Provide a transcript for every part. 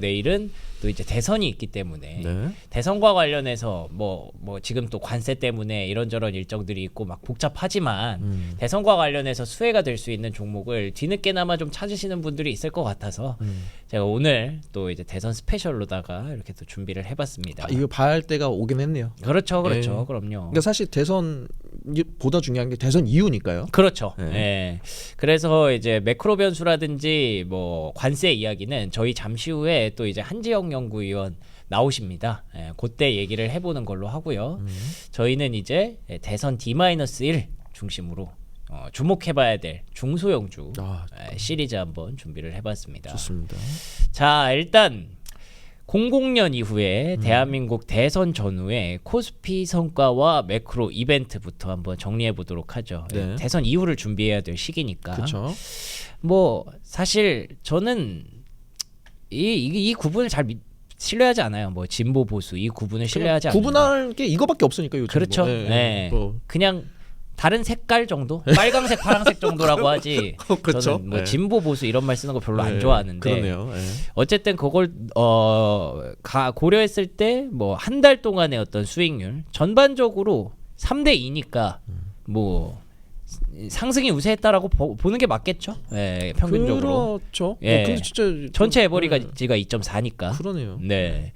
내일은 또 이제 대선이 있기 때문에 네. 대선과 관련해서 뭐 지금 또 관세 때문에 이런저런 일정들이 있고 막 복잡하지만 대선과 관련해서 수혜가 될 수 있는 종목을 뒤늦게나마 좀 찾으시는 분들이 있을 것 같아서 제가 오늘 또 이제 대선 스페셜로다가 이렇게 또 준비를 해봤습니다. 이거 봐야 할 때가 오긴 했네요. 그렇죠. 네. 그럼요. 그러니까 사실 대선보다 중요한 게 대선 이후니까요. 그렇죠. 네. 네. 그래서 이제 매크로 변수라든지 뭐 관세 이야기는 저희 잠시 후에 또 이제 한지영 연구위원 나오십니다. 예, 그때 얘기를 해보는 걸로 하고요. 저희는 이제 대선 D-1 중심으로 주목해봐야 될 중소형주 시리즈 한번 준비를 해봤습니다. 좋습니다. 자, 일단 00년 이후에 대한민국 대선 전후의 코스피 성과와 매크로 이벤트부터 한번 정리해 보도록 하죠. 네. 대선 이후를 준비해야 될 시기니까. 그렇죠. 뭐 사실 저는 이 구분을 잘 신뢰하지 않아요. 뭐 진보 보수 이 구분을 신뢰하지 않아요. 구분할 게 이거밖에 없으니까 요즘. 그렇죠. 뭐. 네. 그냥 다른 색깔 정도, 빨강색, 파랑색 정도라고 하지. 그렇죠. 저는 뭐 네. 진보 보수 이런 말 쓰는 거 별로 안 좋아하는데. 그러네요. 네. 어쨌든 그걸 고려했을 때 뭐 한 달 동안의 어떤 수익률 전반적으로 3대 2니까 뭐 상승이 우세했다라고 보는 게 맞겠죠. 예, 평균적으로. 그렇죠. 예. 근데 진짜 전체 에버리지가 2.4니까. 그러네요. 네.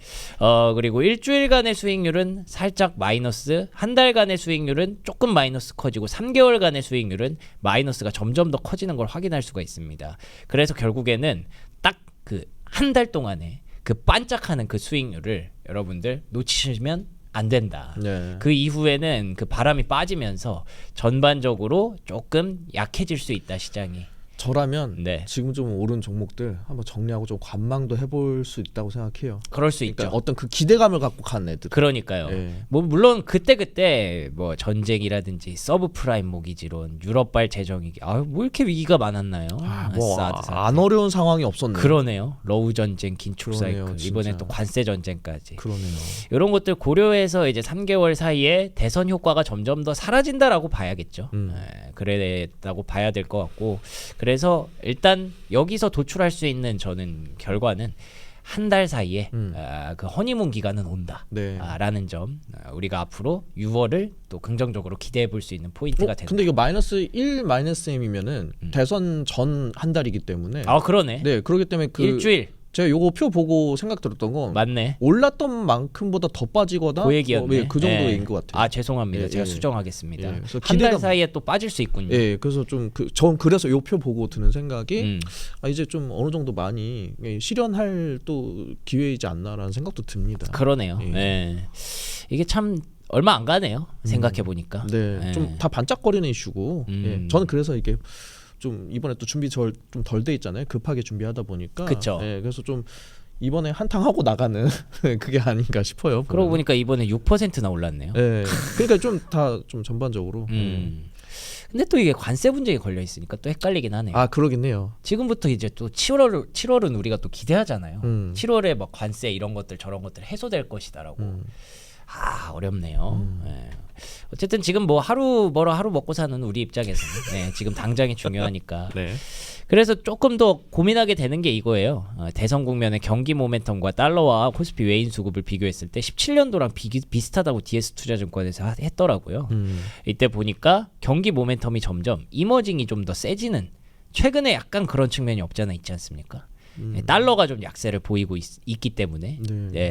그리고 일주일간의 수익률은 살짝 마이너스, 한 달간의 수익률은 조금 마이너스 커지고 3개월간의 수익률은 마이너스가 점점 더 커지는 걸 확인할 수가 있습니다. 그래서 결국에는 딱 그 한 달 동안에 그 반짝하는 그 수익률을 여러분들 놓치시면 안 된다. 네. 그 이후에는 그 바람이 빠지면서 전반적으로 조금 약해질 수 있다 시장이. 저라면 네. 지금 좀 오른 종목들 한번 정리하고 좀 관망도 해볼 수 있다고 생각해요. 그럴 수 그러니까 있죠. 어떤 그 기대감을 갖고 간 애들. 그러니까요. 네. 뭐 물론 그때 뭐 전쟁이라든지 서브프라임 모기지론, 유럽발 재정위기, 뭐 이렇게 위기가 많았나요? 사드 사태. 안 어려운 상황이 없었네요. 그러네요. 러우 전쟁, 긴축 그러네요, 사이클, 진짜. 이번에 또 관세 전쟁까지. 그러네요. 이런 것들 고려해서 이제 3개월 사이에 대선 효과가 점점 더 사라진다라고 봐야겠죠. 그랬다고 봐야 될 것 같고, 그래서 일단 여기서 도출할 수 있는 저는 결과는 한 달 사이에 그 허니문 기간은 온다. 네. 라는 점 우리가 앞으로 6월을 또 긍정적으로 기대해 볼 수 있는 포인트가 된다. 근데 이거 마이너스 1 마이너스 M이면은 대선 전 한 달이기 때문에. 그러네. 네, 그렇기 때문에 그 일주일. 제가 요거 표 보고 생각 들었던 건 맞네. 올랐던 만큼보다 더 빠지거나 그 얘기였네. 그 정도인 것 같아요. 죄송합니다. 예, 제가 예. 수정하겠습니다. 예, 그래서 한 달 기대감- 사이에 또 빠질 수 있군요. 예, 그래서 좀 전 그래서 요 표 보고 드는 생각이 이제 좀 어느 정도 많이 실현할 또 기회이지 않나라는 생각도 듭니다. 그러네요. 예. 예. 이게 참 얼마 안 가네요. 생각해 보니까. 네, 좀 다 반짝거리는 이슈고. 예, 저는 그래서 이게 좀 이번에 또 준비 좀 덜 돼 있잖아요. 급하게 준비하다 보니까. 그쵸. 예, 그래서 좀 이번에 한탕 하고 나가는 그게 아닌가 싶어요. 그러고 보니까 이번에 6%나 올랐네요. 예, 그러니까 좀 다 좀 전반적으로. 근데 또 이게 관세 분쟁이 걸려 있으니까 또 헷갈리긴 하네요. 그러긴 해요. 지금부터 이제 또 7월은 우리가 또 기대하잖아요. 7월에 막 관세 이런 것들 저런 것들 해소될 것이다라고. 어렵네요. 예. 어쨌든 지금 뭐 하루 먹고 사는 우리 입장에서는 지금 당장이 중요하니까. 네. 그래서 조금 더 고민하게 되는 게 이거예요. 대선 국면의 경기 모멘텀과 달러와 코스피 외인 수급을 비교했을 때 17년도랑 비슷하다고 DS투자증권에서 했더라고요. 이때 보니까 경기 모멘텀이 점점 이머징이 좀 더 세지는, 최근에 약간 그런 측면이 없잖아 있지 않습니까? 달러가 좀 약세를 보이고 있기 때문에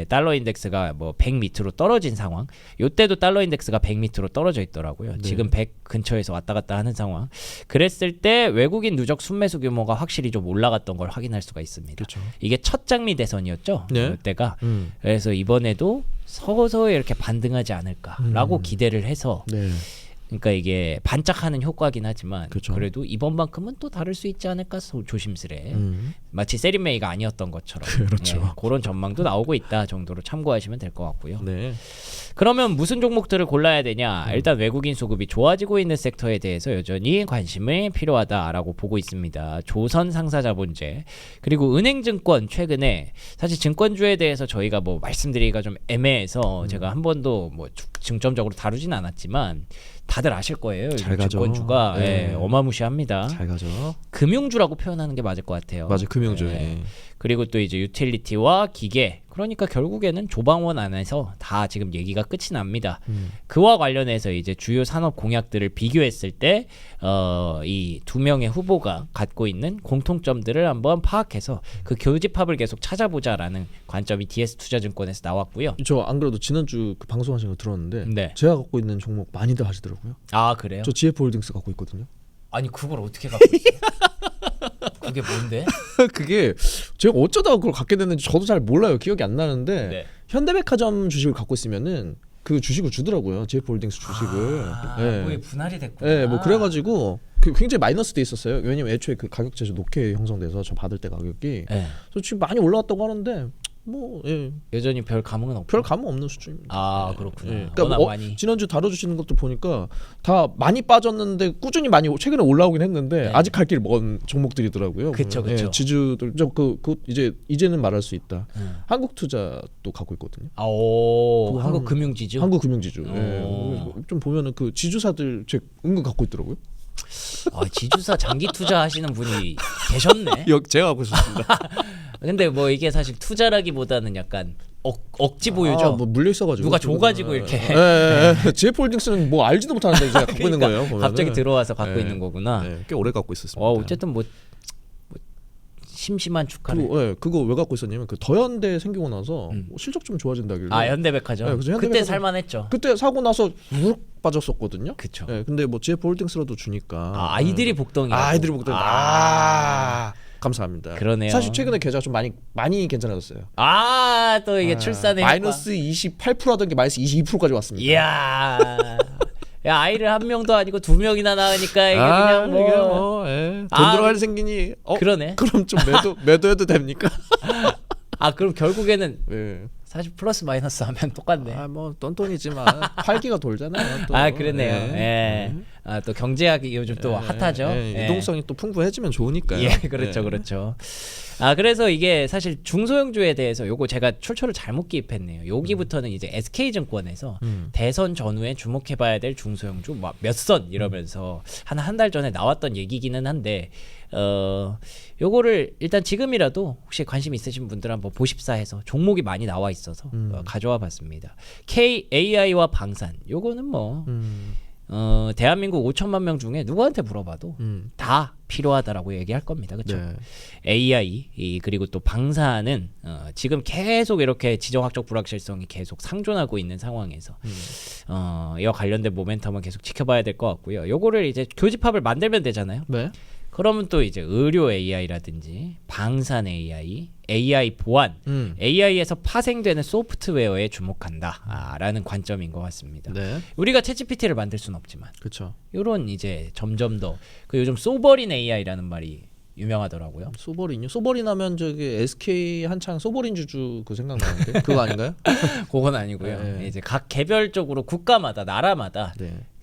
달러 인덱스가 뭐 100 밑으로 떨어진 상황. 요때도 달러 인덱스가 100 밑으로 떨어져 있더라고요. 지금 100 근처에서 왔다 갔다 하는 상황. 그랬을 때 외국인 누적 순매수 규모가 확실히 좀 올라갔던 걸 확인할 수가 있습니다. 그렇죠. 이게 첫 장미 대선이었죠. 네. 요때가. 그래서 이번에도 서서히 이렇게 반등하지 않을까라고 기대를 해서 네. 그러니까 이게 반짝하는 효과긴 하지만 그렇죠. 그래도 이번만큼은 또 다를 수 있지 않을까 조심스레. 마치 세린메이가 아니었던 것처럼 그렇죠. 그런 전망도 나오고 있다 정도로 참고하시면 될 것 같고요. 네. 그러면 무슨 종목들을 골라야 되냐? 일단 외국인 수급이 좋아지고 있는 섹터에 대해서 여전히 관심이 필요하다라고 보고 있습니다. 조선 상사자본제 그리고 은행증권 최근에 사실 증권주에 대해서 저희가 뭐 말씀드리기가 좀 애매해서 제가 한 번도 뭐 중점적으로 다루진 않았지만 다들 아실 거예요. 잘 가죠. 증권주가 네. 어마무시합니다. 잘 가죠. 금융주라고 표현하는 게 맞을 것 같아요. 맞아, 금융주. 네. 예. 그리고 또 이제 유틸리티와 기계. 그러니까 결국에는 조방원 안에서 다 지금 얘기가 끝이 납니다. 그와 관련해서 이제 주요 산업 공약들을 비교했을 때 이 두 명의 후보가 갖고 있는 공통점들을 한번 파악해서 그 교집합을 계속 찾아보자라는 관점이 DS투자증권에서 나왔고요. 저 안 그래도 지난주 그 방송하신 거 들었는데 네. 제가 갖고 있는 종목 많이들 하시더라고요. 아 그래요? 저 GF홀딩스 갖고 있거든요. 아니 그걸 어떻게 갖고 있어요? 그게 뭔데? 그게 제가 어쩌다가 그걸 갖게 됐는지 저도 잘 몰라요. 기억이 안 나는데 네. 현대백화점 주식을 갖고 있으면은 그 주식을 주더라고요. GF홀딩스 주식을. 뭐에 분할이 됐구나. 네, 뭐 그래가지고 굉장히 마이너스 돼 있었어요. 왜냐면 애초에 그 가격 제조 높게 형성돼서 저 받을 때 가격이 네. 그래서 지금 많이 올라왔다고 하는데 뭐 여전히 별 감흥은 없고. 별 감흥 없는 수준입니다. 아 그렇구나. 그러니까 워낙 뭐 많이. 지난주 다뤄주시는 것도 보니까 다 많이 빠졌는데 꾸준히 많이 최근에 올라오긴 했는데 네. 아직 갈 길 먼 종목들이더라고요. 그쵸. 지주들 그 이제는 말할 수 있다. 한국투자도 갖고 있거든요. 오, 한국금융지주. 한국금융지주. 오. 좀 보면은 그 지주사들 제 은근 갖고 있더라고요. 지주사 장기 투자하시는 분이 계셨네. 제가 갖고 있었습니다. 근데 뭐 이게 사실 투자라기보다는 약간 억지 보유죠. 뭐 물려 있어가지고 누가 줘가지고 이렇게. GF홀딩스는 뭐 알지도 못하는데 제가 갖고 있는 거예요. 보면은. 갑자기 들어와서 갖고 있는 거구나. 꽤 오래 갖고 있었습니다. 어쨌든 뭐 심심한 축하네. 그거 왜 갖고 있었냐면 그 더현대 생기고 나서 실적 좀 좋아진다길래. 현대백화점. 그래서 그때 현대백화점 살만했죠. 그때 사고 나서 훅 빠졌었거든요. 그쵸. 근데 뭐 GF홀딩스라도 주니까. 아이들이 복덩이. 아이들이 복덩이. 감사합니다. 그러네요. 사실 최근에 계좌가 좀 많이 괜찮아졌어요. 또 이게 출산의 마이너스 28%하던 게 마이너스 22%까지 왔습니다. 이야. 야 아이를 한 명도 아니고 두 명이나 낳으니까 이게 그냥 뭐. 돈 들어갈 생기니. 그러네. 그럼 좀 매도해도 됩니까? 그럼 결국에는 네. 사실 플러스 마이너스 하면 똑같네. 뭐 똔똔이지만 활기가 돌잖아요. 또. 그러네요. 또 경제학이 요즘 또 핫하죠. 유동성이 또 풍부해지면 좋으니까요. 그렇죠. 그래서 이게 사실 중소형주에 대해서 요거 제가 출처를 잘못 기입했네요. 여기부터는 이제 SK증권에서 대선 전후에 주목해봐야 될 중소형주 몇 선 이러면서 한 달 전에 나왔던 얘기기는 한데 요거를 일단 지금이라도 혹시 관심 있으신 분들 한번 보십사 해서 종목이 많이 나와 있어서 가져와 봤습니다. KAI와 방산 요거는 뭐 대한민국 5천만 명 중에 누구한테 물어봐도 다 필요하다라고 얘기할 겁니다. 그렇죠? 네. AI 그리고 또 방사는 지금 계속 이렇게 지정학적 불확실성이 계속 상존하고 있는 상황에서 이와 관련된 모멘텀은 계속 지켜봐야 될 것 같고요. 요거를 이제 교집합을 만들면 되잖아요. 네. 그러면 또 이제 의료 AI라든지 방산 AI, AI 보안, AI에서 파생되는 소프트웨어에 주목한다라는 관점인 것 같습니다. 네. 우리가 챗GPT를 만들 수는 없지만, 그렇죠. 이런 이제 점점 더 요즘 소버린 AI라는 말이 유명하더라고요. 소버린 하면 저기 SK 한창 소버린 주주 그 생각나는데 그거 아닌가요? 그건 아니고요. 이제 각 개별적으로 국가마다 나라마다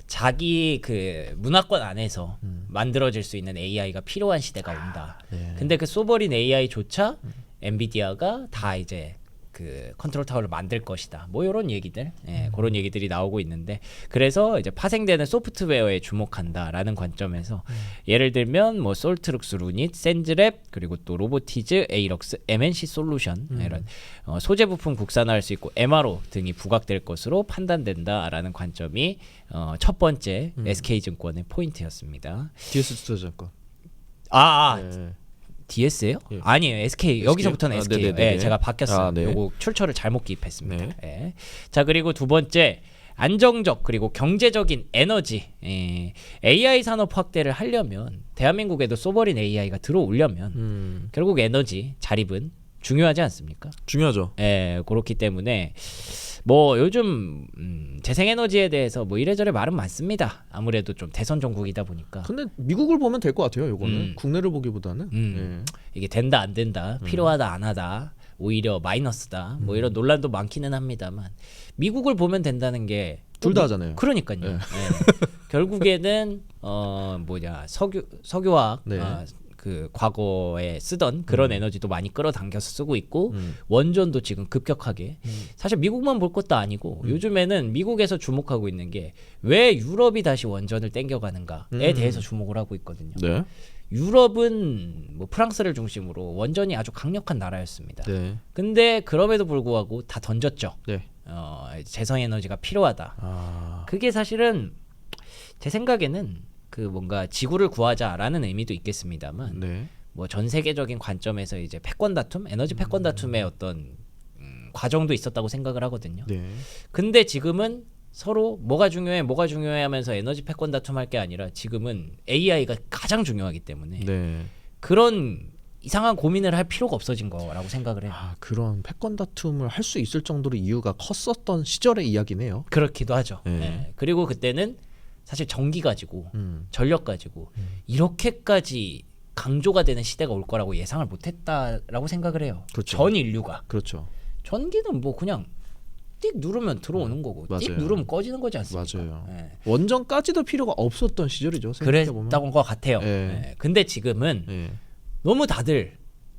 자기 그 문화권 안에서 만들어질 수 있는 AI가 필요한 시대가 온다. 근데 그 소버린 AI조차 엔비디아가 다 이제 그 컨트롤 타워를 만들 것이다. 뭐 이런 얘기들, 그런 얘기들이 나오고 있는데 그래서 이제 파생되는 소프트웨어에 주목한다라는 관점에서 예를 들면 뭐 솔트룩스 루닛, 센즈랩 그리고 또 로보티즈, 에이럭스, MNC 솔루션 이런 소재 부품 국산화할 수 있고 MRO 등이 부각될 것으로 판단된다라는 관점이 첫 번째 SK증권의 포인트였습니다. DS투자증권. DS예요? 아니에요. SK. 여기서부터는 SK. 제가 바뀌었어요. 요거 출처를 잘못 기입했습니다. 자, 그리고 두 번째 안정적 그리고 경제적인 에너지. AI 산업 확대를 하려면 대한민국에도 소버린 AI가 들어오려면 결국 에너지 자립은 중요하지 않습니까? 중요하죠. 그렇기 때문에 뭐 요즘 재생에너지에 대해서 뭐 이래저래 말은 많습니다. 아무래도 좀 대선 정국이다 보니까. 근데 미국을 보면 될 것 같아요. 요거는 국내를 보기보다는 이게 된다 안 된다, 필요하다 안 하다, 오히려 마이너스다. 뭐 이런 논란도 많기는 합니다만 미국을 보면 된다는 게 둘 다 하잖아요. 그러니까요. 결국에는 석유화학 그 과거에 쓰던 그런 에너지도 많이 끌어당겨서 쓰고 있고 원전도 지금 급격하게 사실 미국만 볼 것도 아니고 요즘에는 미국에서 주목하고 있는 게 왜 유럽이 다시 원전을 땡겨가는가에 대해서 주목을 하고 있거든요. 유럽은 뭐 프랑스를 중심으로 원전이 아주 강력한 나라였습니다. 네. 근데 그럼에도 불구하고 다 던졌죠. 네. 재생에너지가 필요하다. 아. 그게 사실은 제 생각에는 그 뭔가 지구를 구하자라는 의미도 있겠습니다만 네. 뭐 전 세계적인 관점에서 이제 패권 다툼, 에너지 패권 다툼의 어떤 과정도 있었다고 생각을 하거든요. 네. 근데 지금은 서로 뭐가 중요해 하면서 에너지 패권 다툼할 게 아니라 지금은 AI가 가장 중요하기 때문에 네. 그런 이상한 고민을 할 필요가 없어진 거라고 생각을 해요. 아, 그런 패권 다툼을 할 수 있을 정도로 이유가 컸었던 시절의 이야기네요. 그렇기도 하죠. 네. 네. 그리고 그때는 사실 전기 가지고 음. 전력 가지고 이렇게까지 강조가 되는 시대가 올 거라고 예상을 못했다라고 생각을 해요. 그렇죠. 전 인류가. 그렇죠. 전기는 뭐 그냥 띡 누르면 들어오는 거고 띡 맞아요. 누르면 꺼지는 거지 않습니까? 맞아요. 네. 원전까지도 필요가 없었던 시절이죠. 생각해보면. 그랬던 것 같아요. 네. 네. 근데 지금은 네. 너무 다들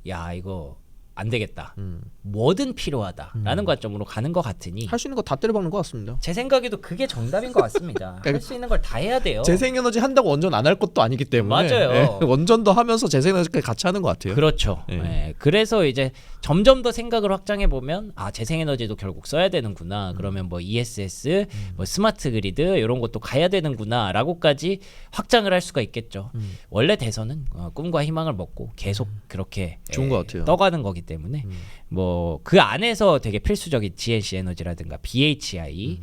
야 이거 안 되겠다. 뭐든 필요하다라는 관점으로 가는 것 같으니 할 수 있는 거 다 때려박는 것 같습니다. 제 생각에도 그게 정답인 것 같습니다. 할 수 있는 걸 다 해야 돼요. 재생에너지 한다고 원전 안 할 것도 아니기 때문에 맞아요. 원전도 하면서 재생에너지까지 같이 하는 것 같아요. 그렇죠. 네. 네. 그래서 이제 점점 더 생각을 확장해 보면 아 재생에너지도 결국 써야 되는구나. 그러면 뭐 ESS, 뭐 스마트 그리드 이런 것도 가야 되는구나라고까지 확장을 할 수가 있겠죠. 원래 대선은 꿈과 희망을 먹고 계속 그렇게 좋은 것 같아요. 떠가는 거기 때문에 뭐 그 안에서 되게 필수적인 GNC 에너지라든가 BHI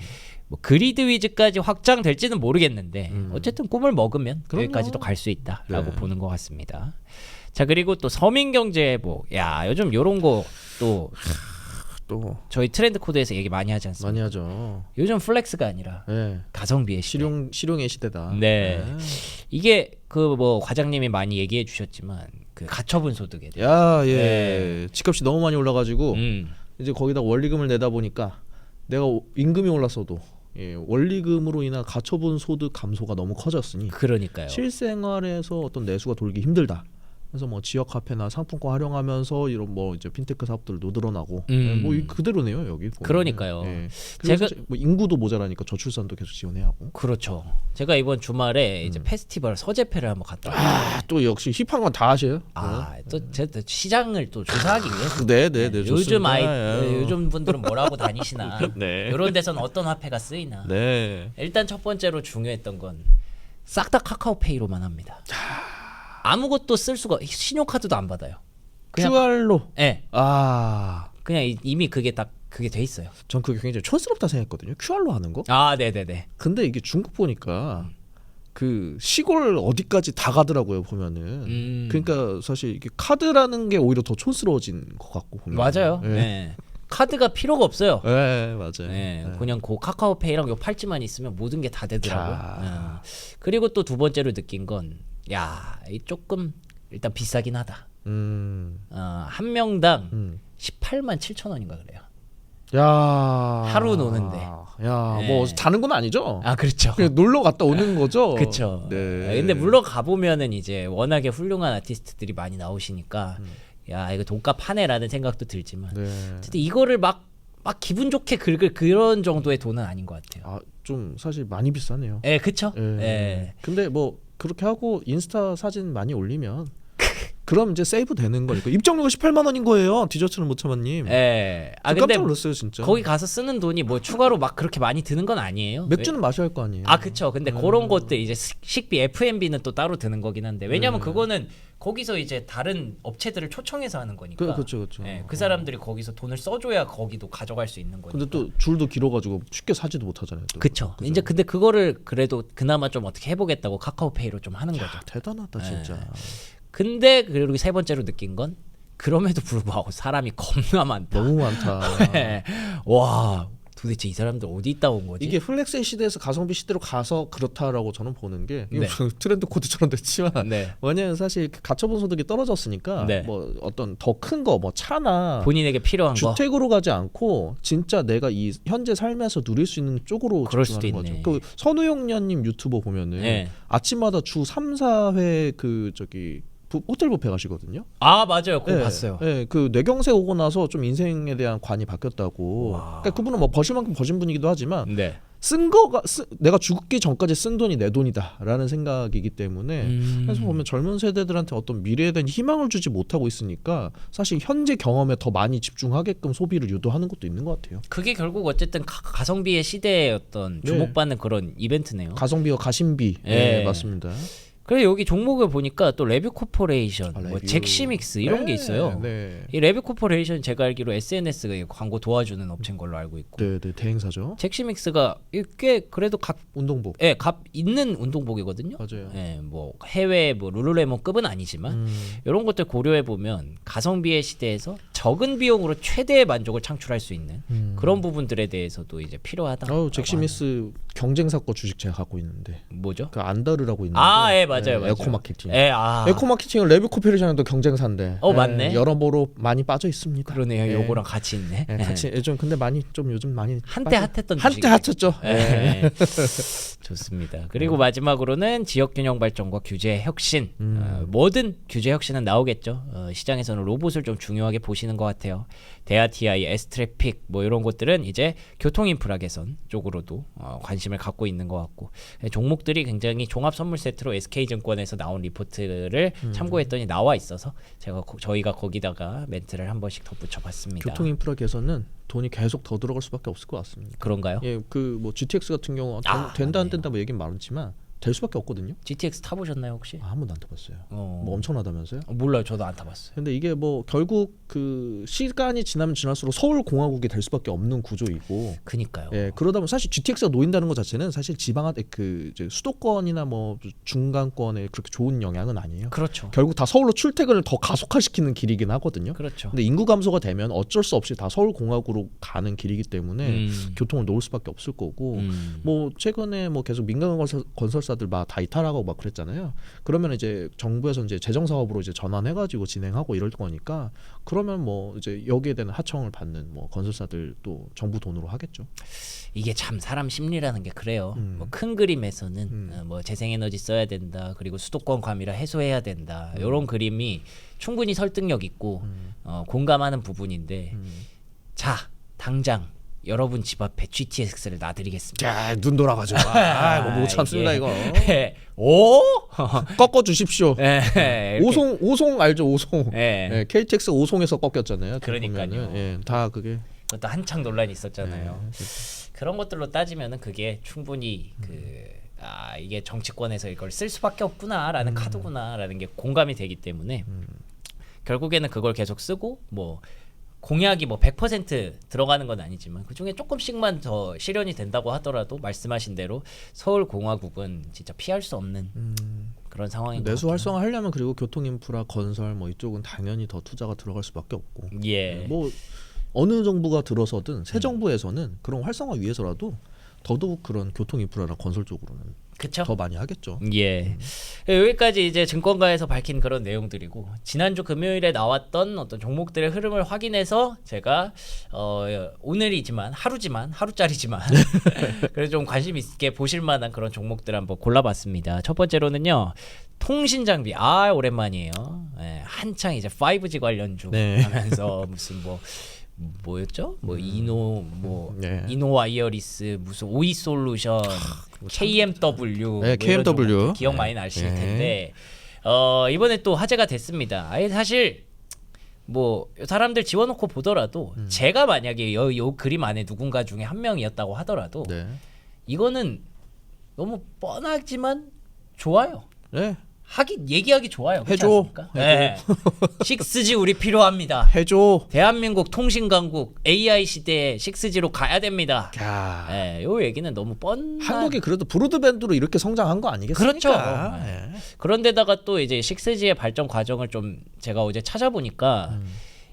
뭐 그리드 위즈까지 확장될지는 모르겠는데 어쨌든 꿈을 먹으면 그럼요. 여기까지도 갈 수 있다라고 네. 보는 것 같습니다. 자 그리고 또 서민경제부 야 요즘 요런 거 또 또 저희 트렌드 코드에서 얘기 많이 하지 않습니까? 많이 하죠. 요즘 플렉스가 아니라 네. 가성비의 시대. 실용의 시대다. 네. 이게 그 뭐 과장님이 많이 얘기해 주셨지만 그 가처분 소득에 대해 야, 예. 네. 집값이 너무 많이 올라가지고 이제 거기다 원리금을 내다 보니까 내가 임금이 올랐어도 원리금으로 인한 가처분 소득 감소가 너무 커졌으니 그러니까요. 실생활에서 어떤 내수가 돌기 힘들다. 그래서 뭐 지역 카페나 상품권 활용하면서 이런 뭐 이제 핀테크 사업들도 늘어나고 뭐 그대로네요 여기. 보면. 그러니까요. 그리고 제가 뭐 인구도 모자라니까 저출산도 계속 지원해야 하고. 그렇죠. 제가 이번 주말에 이제 페스티벌 서재페를 한번 갔다 왔어요. 또 역시 힙한 건 다 하셔요. 또 제가 시장을 또 조사하기 위해서. 네. 요즘 요즘 분들은 뭐라고 다니시나. 네. 이런 데서는 어떤 화폐가 쓰이나. 네. 일단 첫 번째로 중요했던 건 싹 다 카카오페이로만 합니다. 아무것도 쓸 수가 신용카드도 안 받아요. 그냥 QR로. 네. 그냥 이미 그게 돼 있어요. 전 그게 굉장히 촌스럽다 생각했거든요. QR로 하는 거. 네네네. 근데 이게 중국 보니까 그 시골 어디까지 다 가더라고요 보면은. 그러니까 사실 이게 카드라는 게 오히려 더 촌스러워진 것 같고 보면. 맞아요. 네. 네. 카드가 필요가 없어요. 네, 맞아요. 네, 네. 그냥 그 카카오페이랑 요 팔찌만 있으면 모든 게 다 되더라고요. 자. 그리고 또 두 번째로 느낀 건 이 조금 일단 비싸긴 하다. 한 명당 18만 7천 원인가 그래요. 야. 하루 노는데. 야, 네. 뭐 자는 건 아니죠? 그렇죠. 그냥 놀러 갔다 오는 거죠. 그렇죠. 네. 근데 물론 가보면은 이제 워낙에 훌륭한 아티스트들이 많이 나오시니까 야 이거 돈값 하네라는 생각도 들지만 네. 어쨌든 이거를 막 기분 좋게 긁을 그런 정도의 돈은 아닌 것 같아요. 좀 사실 많이 비싸네요. 예, 그쵸? 예. 예. 근데 뭐 그렇게 하고 인스타 사진 많이 올리면 그럼 이제 세이브 되는 거니까. 입장료가 18만 원인 거예요. 디저트는 못 참아님. 예. 근데 깜짝 놀랐어요 진짜. 거기 가서 쓰는 돈이 뭐 추가로 막 그렇게 많이 드는 건 아니에요. 맥주는 마셔야 할 거 아니에요. 그쵸. 근데 그런 것들 이제 식비 F&B는 또 따로 드는 거긴 한데 왜냐면 그거는 거기서 이제 다른 업체들을 초청해서 하는 거니까. 그렇죠. 예, 그 사람들이 거기서 돈을 써줘야 거기도 가져갈 수 있는 거니까. 근데 또 줄도 길어가지고 쉽게 사지도 못하잖아요. 또. 그쵸. 이제 근데 그거를 그래도 그나마 좀 어떻게 해보겠다고 카카오페이로 좀 하는 거죠. 대단하다 진짜. 근데 그리고 세 번째로 느낀 건 그럼에도 불구하고 사람이 겁나 많다. 너무 많다. 와 도대체 이 사람들 어디 있다 온 거지? 이게 플렉스의 시대에서 가성비 시대로 가서 그렇다라고 저는 보는 게 네. 트렌드 코드처럼 됐지만 네. 왜냐면 사실 가처분 소득이 떨어졌으니까 네. 뭐 어떤 더 큰 거 뭐 차나 본인에게 필요한 거. 주택으로 가지 않고 진짜 내가 이 현재 삶에서 누릴 수 있는 쪽으로 그럴 수도 집중하는 있네. 거죠. 그 선우용녀님 유튜버 보면은 네. 아침마다 주 3, 4회 그 호텔 뷔페 가시거든요. 맞아요. 그거 네, 봤어요. 네, 그 뇌경색 오고 나서 좀 인생에 대한 관이 바뀌었다고. 그러니까 그분은 뭐 버실 만큼 버신 분이기도 하지만 네. 내가 죽기 전까지 쓴 돈이 내 돈이다라는 생각이기 때문에 그래서 보면 젊은 세대들한테 어떤 미래에 대한 희망을 주지 못하고 있으니까 사실 현재 경험에 더 많이 집중하게끔 소비를 유도하는 것도 있는 것 같아요. 그게 결국 어쨌든 가성비의 시대의 어떤 주목받는 그런 이벤트네요. 가성비와 가심비. 네, 맞습니다. 그래서 여기 종목을 보니까 또 레뷰 코퍼레이션, 뭐 레뷰. 잭시믹스 이런 게 있어요. 네. 이 레뷰 코퍼레이션 제가 알기로 SNS 광고 도와주는 업체인 걸로 알고 있고, 네, 대행사죠. 잭시믹스가 꽤 그래도 값 운동복. 값 있는 운동복이거든요. 맞아요. 뭐 해외 뭐 룰루레몬급은 아니지만 이런 것들 고려해 보면 가성비의 시대에서 적은 비용으로 최대의 만족을 창출할 수 있는 그런 부분들에 대해서도 이제 필요하다. 잭시미스 경쟁사 거 주식 제가 갖고 있는데. 뭐죠? 그 안다르라고 있는데. 맞아요. 에코마케팅. 에코마케팅은 레뷰 코퍼레이션도 경쟁사인데. 맞네. 여러모로 많이 빠져 있습니다. 그러네요. 요거랑 같이 있네. 같이 좀 근데 요즘 많이 한때 핫했던 한때 핫했죠. 좋습니다. 그리고 마지막으로는 지역균형 발전과 규제 혁신. 뭐든 규제 혁신은 나오겠죠. 시장에서는 로봇을 좀 중요하게 보시는 것 같아요. 데아TI, S트래픽 뭐 이런 것들은 이제 교통인프라 개선 쪽으로도 관심을 갖고 있는 것 같고 종목들이 굉장히 종합 선물 세트로 SK증권에서 나온 리포트를 참고했더니 나와 있어서 저희가 거기다가 멘트를 한 번씩 덧붙여봤습니다. 교통인프라 개선은 돈이 계속 더 들어갈 수밖에 없을 것 같습니다. 그런가요? 예, 뭐 GTX 같은 경우 된다 안 된다 뭐 얘기는 많지만 될 수밖에 없거든요. GTX 타보셨나요 혹시? 한 번도 안 타봤어요. 뭐 엄청나다면서요? 몰라요. 저도 안 타봤어요. 근데 이게 뭐 결국 그 시간이 지나면 지날수록 서울 공화국이 될 수밖에 없는 구조이고. 그니까요. 예, 그러다 보면 사실 GTX가 놓인다는 것 자체는 사실 지방한테 그 이제 수도권이나 뭐 중간권에 그렇게 좋은 영향은 아니에요. 그렇죠. 결국 다 서울로 출퇴근을 더 가속화시키는 길이긴 하거든요. 그렇죠. 근데 인구 감소가 되면 어쩔 수 없이 다 서울 공화국으로 가는 길이기 때문에 교통을 놓을 수밖에 없을 거고. 뭐 최근에 뭐 계속 민간 건설사들 막 다 이탈하고 막 그랬잖아요. 그러면 이제 정부에서 이제 재정 사업으로 이제 전환해가지고 진행하고 이럴 거니까 그러면 뭐 이제 여기에 대한 하청을 받는 뭐 건설사들도 정부 돈으로 하겠죠. 이게 참 사람 심리라는 게 그래요. 뭐 큰 그림에서는 뭐 재생에너지 써야 된다. 그리고 수도권 과밀화 해소해야 된다. 이런 그림이 충분히 설득력 있고 공감하는 부분인데 자 당장 여러분 집 앞에 GTX를 놔드리겠습니다. 야, 눈 돌아가죠. 못 참습니다 이거. 오? 꺾어 주십시오. 네, 오송 알죠? 오송. 네. KTX 오송에서 꺾였잖아요. 그러니까요. 예, 다 그게. 그것도 한창 논란이 있었잖아요. 그런 것들로 따지면은 그게 충분히 이게 정치권에서 이걸 쓸 수밖에 없구나라는 카드구나라는 게 공감이 되기 때문에 결국에는 그걸 계속 쓰고 뭐 공약이 뭐 100% 들어가는 건 아니지만 그중에 조금씩만 더 실현이 된다고 하더라도 말씀하신 대로 서울 공화국은 진짜 피할 수 없는 그런 상황인 것 내수 같아요. 활성화하려면 그리고 교통인프라 건설 뭐 이쪽은 당연히 더 투자가 들어갈 수밖에 없고. 예. 뭐 어느 정부가 들어서든 새 정부에서는 그런 활성화 위해서라도 더더욱 그런 교통인프라나 건설 쪽으로는 그쵸? 더 많이 하겠죠. 예. 여기까지 이제 증권가에서 밝힌 그런 내용들이고 지난주 금요일에 나왔던 어떤 종목들의 흐름을 확인해서 제가 오늘이지만 하루짜리지만 그래서 좀 관심 있게 보실 만한 그런 종목들 한번 골라봤습니다. 첫 번째로는요. 통신 장비 오랜만이에요. 예, 한창 이제 5G 관련주 하면서 무슨 뭐였죠? 이노 와이어리스 무슨 오이 솔루션 KMW 네, KMW 기억 많이 나실 텐데 이번에 또 화제가 됐습니다. 사실 뭐 사람들 지워놓고 보더라도 제가 만약에 요 그림 안에 누군가 중에 한 명이었다고 하더라도 이거는 너무 뻔하지만 좋아요. 네. 얘기하기 좋아요. 해줘. 네. 6G 우리 필요합니다. 해줘. 대한민국 통신강국 AI 시대에 6G로 가야 됩니다. 요 얘기는 너무 한국이 그래도 브로드밴드로 이렇게 성장한 거 아니겠습니까? 그렇죠. 그런데다가 또 이제 6G의 발전 과정을 좀 제가 어제 찾아보니까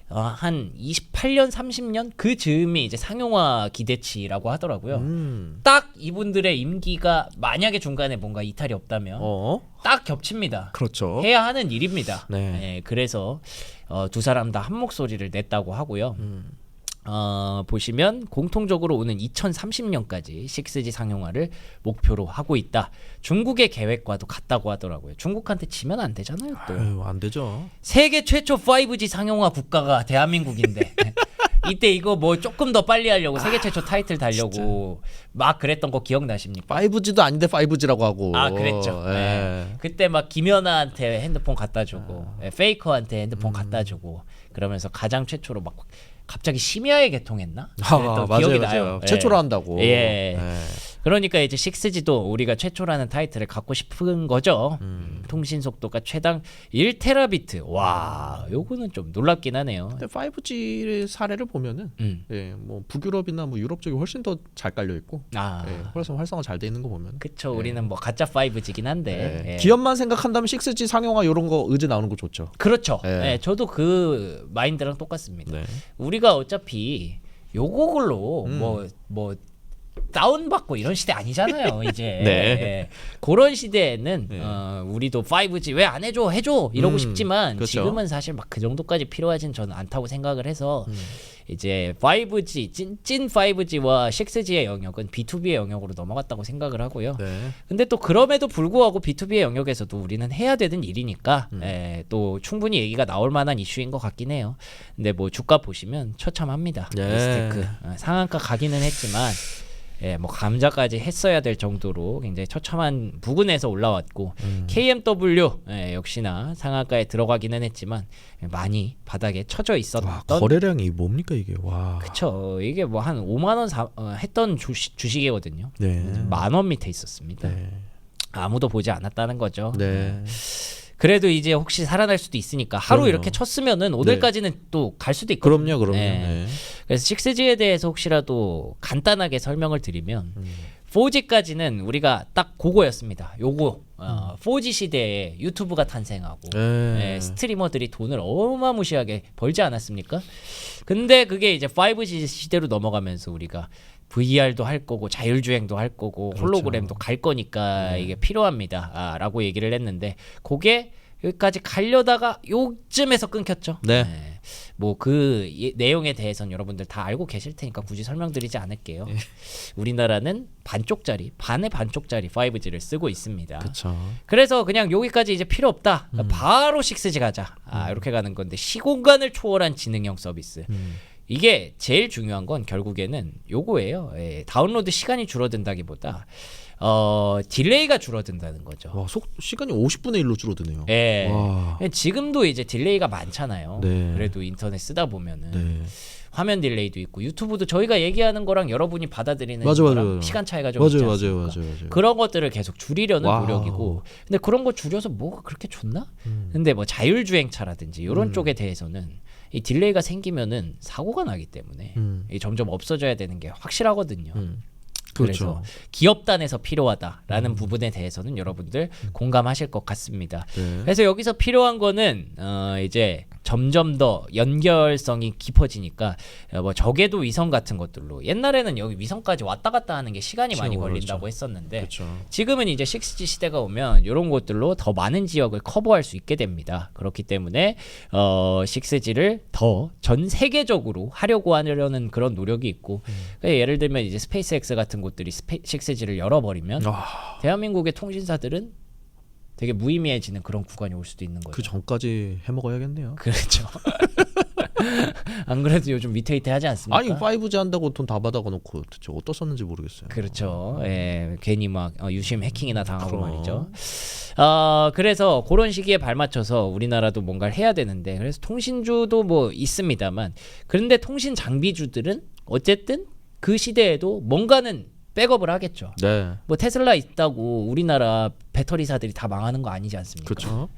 한 28년, 30년 그 즈음이 이제 상용화 기대치라고 하더라고요. 딱 이분들의 임기가 만약에 중간에 뭔가 이탈이 없다면 딱 겹칩니다. 그렇죠. 해야 하는 일입니다. 네. 그래서 두 사람 다 한 목소리를 냈다고 하고요. 보시면 공통적으로 오는 2030년까지 6G 상용화를 목표로 하고 있다. 중국의 계획과도 같다고 하더라고요. 중국한테 지면 안 되잖아요. 또. 안 되죠. 세계 최초 5G 상용화 국가가 대한민국인데 이때 이거 뭐 조금 더 빨리 하려고 세계 최초 타이틀 달려고 막 그랬던 거 기억나십니까? 5G도 아닌데 5G라고 하고. 아 그랬죠. 예. 네. 그때 막 김연아한테 핸드폰 갖다 주고 페이커한테 핸드폰 갖다 주고 그러면서 가장 최초로 막 갑자기 심야에 개통했나? 그랬던 기억이 나요. 최초로 한다고. 예. 그러니까 이제 6G도 우리가 최초라는 타이틀을 갖고 싶은 거죠. 통신 속도가 최당 1테라비트. 와, 요거는 좀 놀랍긴 하네요. 근데 5G 사례를 보면은 예, 뭐 북유럽이나 뭐 유럽 쪽이 훨씬 더 잘 깔려 있고. 예, 그래서 활성화 잘 돼 있는 거 보면. 그쵸. 우리는 뭐 가짜 5G긴 한데. 예. 예. 기업만 생각한다면 6G 상용화 이런 거 의제 나오는 거 좋죠. 그렇죠. 예. 예, 저도 그 마인드랑 똑같습니다. 네. 우리가 어차피 요거걸로 뭐 다운받고 이런 시대 아니잖아요 이제. 네. 예. 그런 시대에는 네. 우리도 5G 왜 안 해줘 이러고 싶지만 그렇죠. 지금은 사실 막 그 정도까지 필요하진 저는 않다고 생각을 해서 이제 5G 찐 5G와 6G의 영역은 B2B의 영역으로 넘어갔다고 생각을 하고요. 네. 근데 또 그럼에도 불구하고 B2B의 영역에서도 우리는 해야 되는 일이니까 또 충분히 얘기가 나올 만한 이슈인 것 같긴 해요. 근데 뭐 주가 보시면 처참합니다. 네. 리스테크 상한가 가기는 했지만 뭐 감자까지 했어야 될 정도로 굉장히 처참한 부근에서 올라왔고 KMW 역시나 상한가에 들어가기는 했지만 많이 바닥에 쳐져 있었던. 와, 거래량이 뭡니까 이게? 와. 그쵸. 이게 뭐 한 5만 원 했던 주식이거든요. 네. 10,000원 밑에 있었습니다. 네. 아무도 보지 않았다는 거죠. 네. 그래도 이제 혹시 살아날 수도 있으니까 하루 그럼요. 이렇게 쳤으면은 오늘까지는 또 갈 수도 있거든요. 그럼요. 네. 네. 그래서 6G에 대해서 혹시라도 간단하게 설명을 드리면 4G까지는 우리가 딱 그거였습니다. 요거 4G 시대에 유튜브가 탄생하고 네. 스트리머들이 돈을 어마무시하게 벌지 않았습니까? 근데 그게 이제 5G 시대로 넘어가면서 우리가 VR도 할 거고 자율주행도 할 거고 그렇죠. 홀로그램도 갈 거니까 이게 필요합니다. 라고 얘기를 했는데 그게 여기까지 가려다가 요쯤에서 끊겼죠. 네. 뭐 그 내용에 대해서는 여러분들 다 알고 계실 테니까 굳이 설명드리지 않을게요. 우리나라는 반의 반쪽짜리 5G를 쓰고 있습니다. 그렇죠. 그래서 그냥 여기까지 이제 필요 없다. 바로 6G 가자. 이렇게 가는 건데 시공간을 초월한 지능형 서비스. 이게 제일 중요한 건 결국에는 요거예요. 다운로드 시간이 줄어든다기보다 딜레이가 줄어든다는 거죠. 와, 시간이 50분의 1로 줄어드네요. 예. 와. 지금도 이제 딜레이가 많잖아요. 네. 그래도 인터넷 쓰다 보면은 네. 화면 딜레이도 있고 유튜브도 저희가 얘기하는 거랑 여러분이 받아들이는 맞아, 거랑 맞아요. 시간 차이가 좀 있지 않습니까? 맞아요. 그런 것들을 계속 줄이려는 와우. 노력이고 근데 그런 거 줄여서 뭐가 그렇게 좋나? 근데 뭐 자율주행차라든지 이런 쪽에 대해서는 이 딜레이가 생기면은 사고가 나기 때문에 이 점점 없어져야 되는 게 확실하거든요. 그렇죠. 그래서 기업단에서 필요하다라는 부분에 대해서는 여러분들 공감하실 것 같습니다. 네. 그래서 여기서 필요한 거는 이제 점점 더 연결성이 깊어지니까 뭐 저궤도 위성 같은 것들로 옛날에는 여기 위성까지 왔다 갔다 하는 게 시간이 많이 그렇죠. 걸린다고 했었는데 그렇죠. 지금은 이제 6G 시대가 오면 이런 것들로 더 많은 지역을 커버할 수 있게 됩니다. 그렇기 때문에 6G를 더 전 세계적으로 하려고 하려는 그런 노력이 있고 그러니까 예를 들면 이제 스페이스X 같은 곳들이 6G를 열어버리면 대한민국의 통신사들은 되게 무의미해지는 그런 구간이 올 수도 있는 거죠. 그 전까지 해먹어야겠네요. 그렇죠. 안 그래도 요즘 위태위태하지 않습니까? 아니 5G 한다고 돈 다 받아놓고 대체 어디다 썼는지 모르겠어요. 그렇죠. 괜히 막 유심 해킹이나 당하고 그럼. 말이죠. 그래서 그런 시기에 발맞춰서 우리나라도 뭔가를 해야 되는데 그래서 통신주도 뭐 있습니다만 그런데 통신 장비주들은 어쨌든 그 시대에도 뭔가는 백업을 하겠죠. 네. 뭐 테슬라 있다고 우리나라 배터리사들이 다 망하는 거 아니지 않습니까? 그렇죠.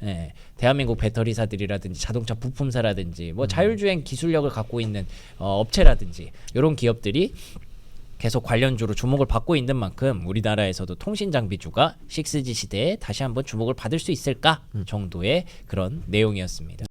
대한민국 배터리사들이라든지 자동차 부품사라든지 뭐 자율주행 기술력을 갖고 있는 업체라든지 이런 기업들이 계속 관련주로 주목을 받고 있는 만큼 우리나라에서도 통신 장비주가 6G 시대에 다시 한번 주목을 받을 수 있을까 정도의 그런 내용이었습니다.